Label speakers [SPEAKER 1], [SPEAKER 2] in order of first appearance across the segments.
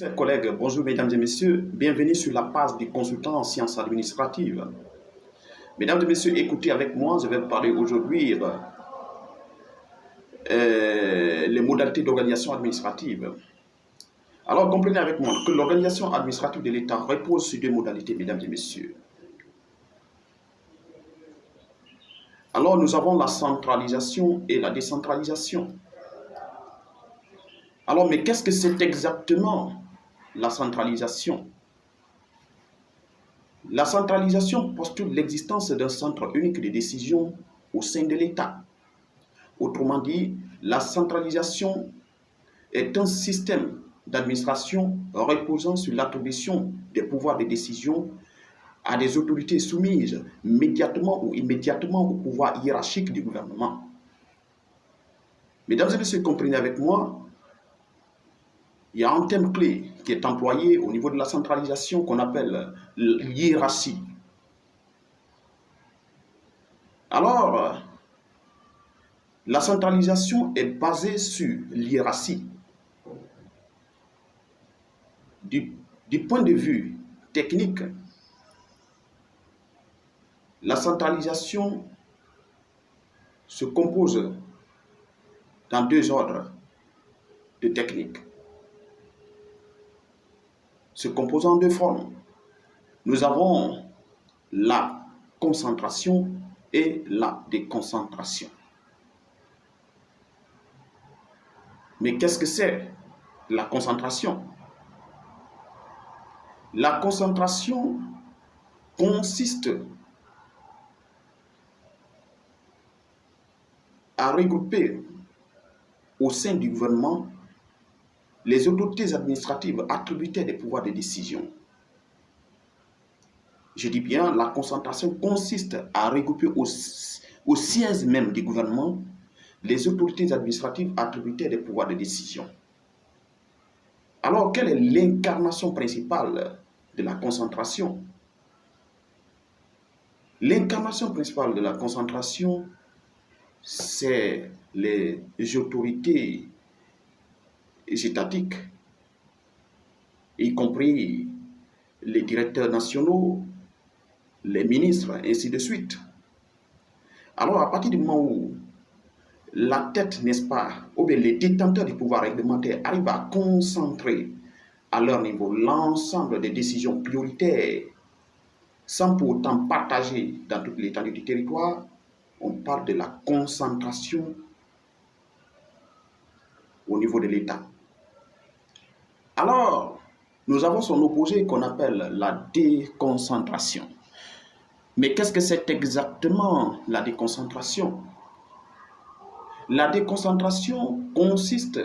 [SPEAKER 1] Chers collègues, bonjour mesdames et messieurs, bienvenue sur la page du consultant en sciences administratives. Mesdames et messieurs, écoutez avec moi, je vais parler aujourd'hui les modalités d'organisation administrative. Alors comprenez avec moi que l'organisation administrative de l'État repose sur deux modalités, mesdames et messieurs. Alors nous avons la centralisation et la décentralisation. Alors mais qu'est-ce que c'est exactement la centralisation? La centralisation postule l'existence d'un centre unique de décision au sein de l'État. Autrement dit, la centralisation est un système d'administration reposant sur l'attribution des pouvoirs de décision à des autorités soumises médiatement ou immédiatement au pouvoir hiérarchique du gouvernement. Mesdames et messieurs, comprenez avec moi, il y a un thème clé qui est employé au niveau de la centralisation qu'on appelle l'hiérarchie. Alors, la centralisation est basée sur l'hiérarchie. Du point de vue technique, la centralisation se compose dans deux ordres de techniques. Se compose en deux formes. Nous avons la concentration et la déconcentration. Mais qu'est-ce que c'est la concentration? La concentration consiste à regrouper au sein du gouvernement les autorités administratives attributaires des pouvoirs de décision. Je dis bien, la concentration consiste à regrouper au siège même du gouvernement les autorités administratives attributaires des pouvoirs de décision. Alors, quelle est l'incarnation principale de la concentration? L'incarnation principale de la concentration, c'est les autorités étatiques, y compris les directeurs nationaux, les ministres, ainsi de suite. Alors, à partir du moment où la tête, n'est-ce pas, ou bien les détenteurs du pouvoir réglementaire arrivent à concentrer à leur niveau l'ensemble des décisions prioritaires sans pour autant partager dans toute l'étendue du territoire, on parle de la concentration au niveau de l'État. Alors, nous avons son opposé qu'on appelle la déconcentration. Mais qu'est-ce que c'est exactement la déconcentration? La déconcentration consiste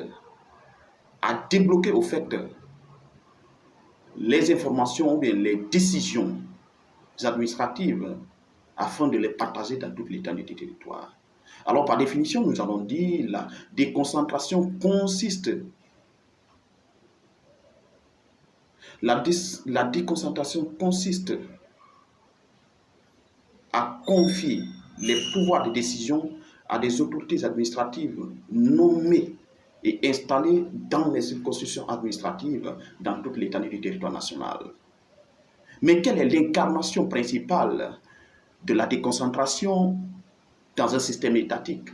[SPEAKER 1] à débloquer au fait les informations ou bien les décisions administratives afin de les partager dans toute l'étendue du territoire. Alors, par définition, nous allons dire la déconcentration consiste la déconcentration consiste à confier les pouvoirs de décision à des autorités administratives nommées et installées dans les circonscriptions administratives dans toute l'étendue du territoire national. Mais quelle est l'incarnation principale de la déconcentration dans un système étatique?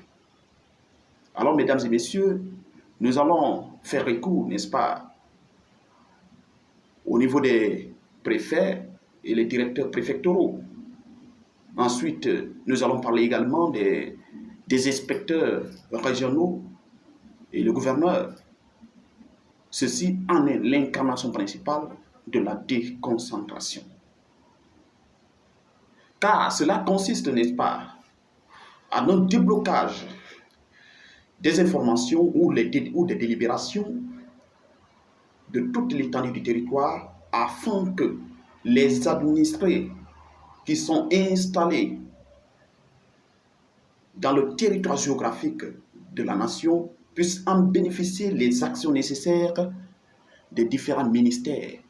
[SPEAKER 1] Alors, mesdames et messieurs, nous allons faire recours, n'est-ce pas, au niveau des préfets et les directeurs préfectoraux. Ensuite, nous allons parler également des inspecteurs régionaux et le gouverneur. Ceci en est l'incarnation principale de la déconcentration. Car cela consiste, n'est-ce pas, à un déblocage des informations ou des délibérations de toute l'étendue du territoire afin que les administrés qui sont installés dans le territoire géographique de la nation puissent en bénéficier les actions nécessaires des différents ministères.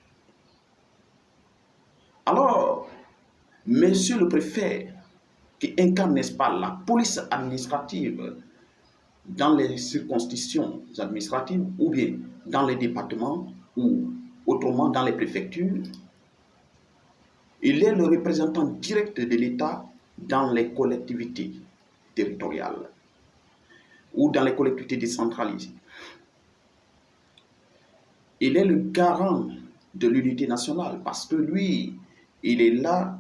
[SPEAKER 1] Alors, monsieur le préfet, qui incarne, n'est-ce pas, la police administrative dans les circonscriptions administratives ou bien dans les départements ou autrement dans les préfectures, il est le représentant direct de l'État dans les collectivités territoriales ou dans les collectivités décentralisées. Il est le garant de l'unité nationale parce que lui, il est là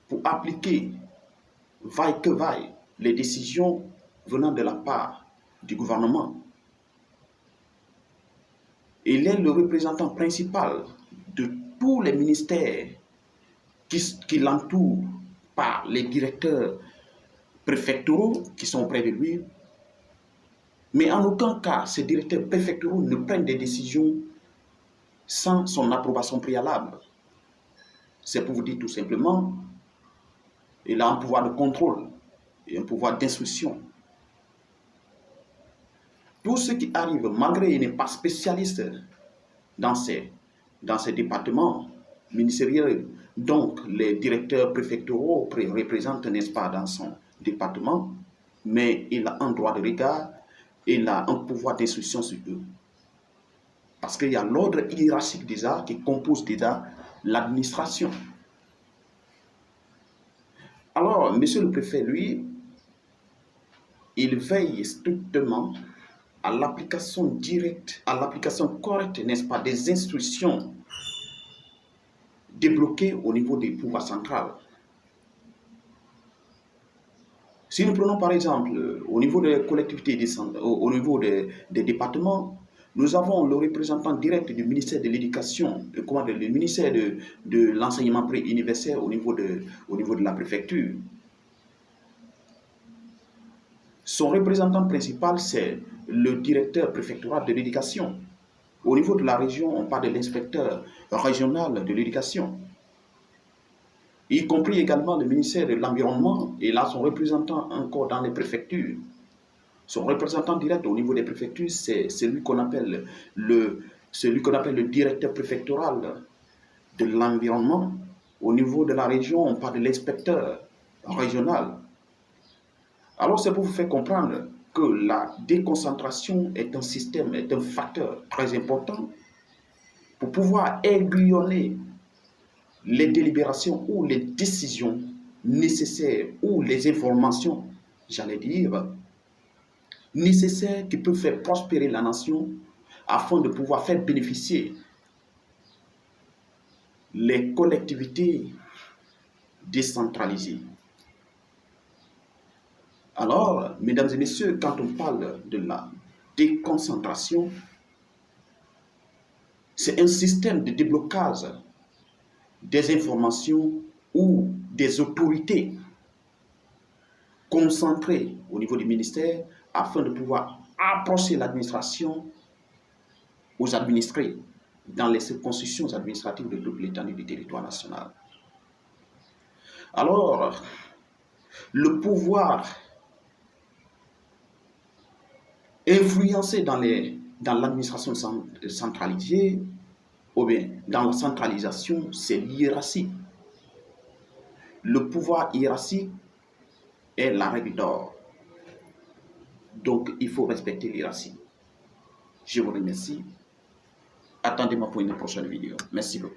[SPEAKER 1] pour appliquer, vaille que vaille, les décisions venant de la part du gouvernement. Il est le représentant principal de tous les ministères qui l'entourent par les directeurs préfectoraux qui sont près de lui. Mais en aucun cas, ces directeurs préfectoraux ne prennent des décisions sans son approbation préalable. C'est pour vous dire tout simplement, il a un pouvoir de contrôle et un pouvoir d'instruction. Tout ce qui arrive, malgré qu'il n'est pas spécialiste dans ces départements ministériels, donc les directeurs préfectoraux représentent, n'est-ce pas, dans son département, mais il a un droit de regard, il a un pouvoir d'instruction sur eux. Parce qu'il y a l'ordre hiérarchique déjà qui compose déjà l'administration. Alors, monsieur le préfet, lui, il veille strictement à l'application directe, à l'application correcte, n'est-ce pas, des instructions débloquées au niveau des pouvoirs centraux. Si nous prenons par exemple au niveau des collectivités, au niveau des départements, nous avons le représentant direct du ministère de l'Éducation, le ministère de l'enseignement pré-universitaire au niveau de la préfecture. Son représentant principal, c'est le directeur préfectoral de l'éducation. Au niveau de la région, on parle de l'inspecteur régional de l'éducation, y compris également le ministère de l'Environnement, et là son représentant encore dans les préfectures. Son représentant direct au niveau des préfectures, c'est celui qu'on appelle le directeur préfectoral de l'environnement. Au niveau de la région, on parle de l'inspecteur régional. Alors c'est pour vous faire comprendre que la déconcentration est un système, est un facteur très important pour pouvoir aiguillonner les délibérations ou les décisions nécessaires ou les informations, j'allais dire, nécessaires qui peuvent faire prospérer la nation afin de pouvoir faire bénéficier les collectivités décentralisées. Alors, mesdames et messieurs, quand on parle de la déconcentration, c'est un système de déblocage des informations ou des autorités concentrées au niveau du ministère afin de pouvoir approcher l'administration aux administrés dans les circonscriptions administratives de toute l'étendue du territoire national. Alors, le pouvoir influencé dans l'administration centralisée, ou bien dans la centralisation, c'est l'hiérarchie. Le pouvoir hiérarchique est la règle d'or. Donc, il faut respecter l'hiérarchie. Je vous remercie. Attendez-moi pour une prochaine vidéo. Merci beaucoup.